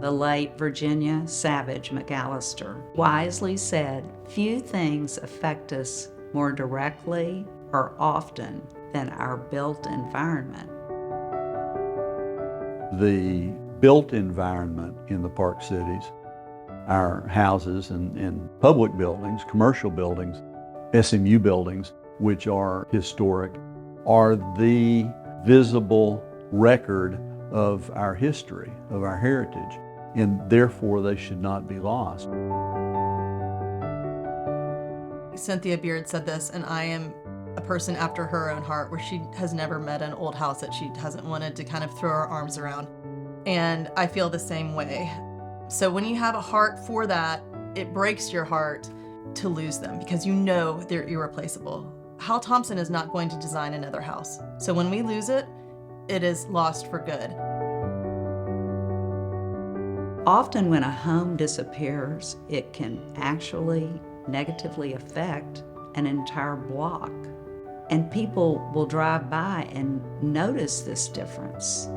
The late Virginia Savage McAllister wisely said, "Few things affect us more directly or often than our built environment." The built environment in the Park Cities, our houses and public buildings, commercial buildings, SMU buildings, which are historic, are the visible record of our history, of our heritage, and therefore they should not be lost. Cynthia Beard said this, and I am a person after her own heart, where she has never met an old house that she hasn't wanted to kind of throw her arms around. And I feel the same way. So when you have a heart for that, it breaks your heart to lose them because you know they're irreplaceable. Hal Thompson is not going to design another house. So when we lose it, it is lost for good. Often when a home disappears, it can actually negatively affect an entire block. And people will drive by and notice this difference.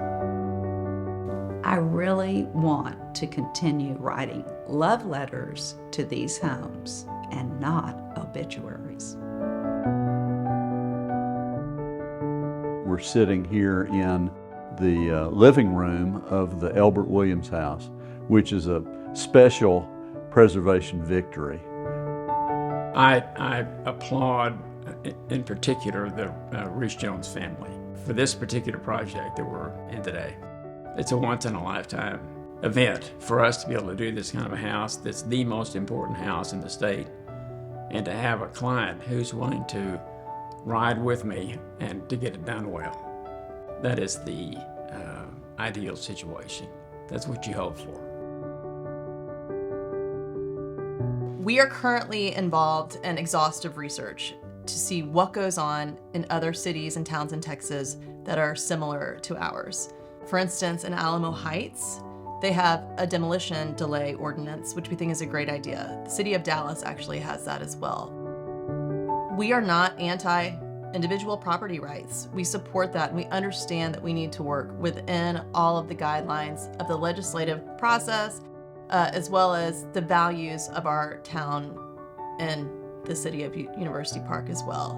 I really want to continue writing love letters to these homes and not obituaries. We're sitting here in the living room of the Elbert Williams house, which is a special preservation victory. I applaud, in particular, the Reese-Jones family for this particular project that we're in today. It's a once-in-a-lifetime event for us to be able to do this kind of a house that's the most important house in the state, and to have a client who's willing to ride with me and to get it done well. That is the ideal situation. That's what you hope for. We are currently involved in exhaustive research to see what goes on in other cities and towns in Texas that are similar to ours. For instance, in Alamo Heights, they have a demolition delay ordinance, which we think is a great idea. The city of Dallas actually has that as well. We are not anti-individual property rights. We support that, and we understand that we need to work within all of the guidelines of the legislative process, as well as the values of our town and the city of University Park as well.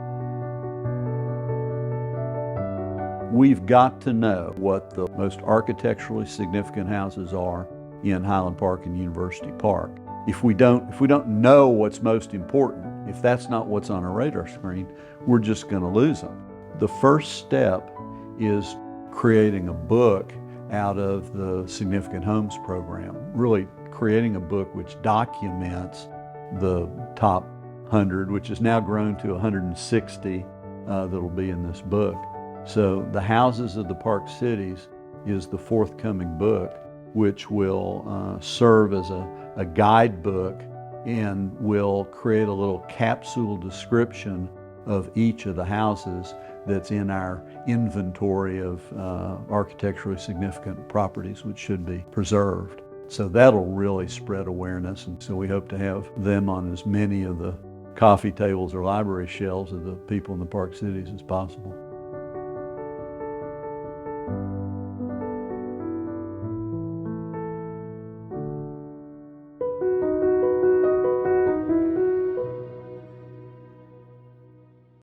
We've got to know what the most architecturally significant houses are in Highland Park and University Park. If we don't know what's most important, if that's not what's on our radar screen, we're just going to lose them. The first step is creating a book out of the Significant Homes program, really creating a book which documents the top 100, which has now grown to 160 that'll be in this book. So the Houses of the Park Cities is the forthcoming book, which will serve as a guidebook and will create a little capsule description of each of the houses that's in our inventory of architecturally significant properties which should be preserved. So that'll really spread awareness, and so we hope to have them on as many of the coffee tables or library shelves of the people in the Park Cities as possible.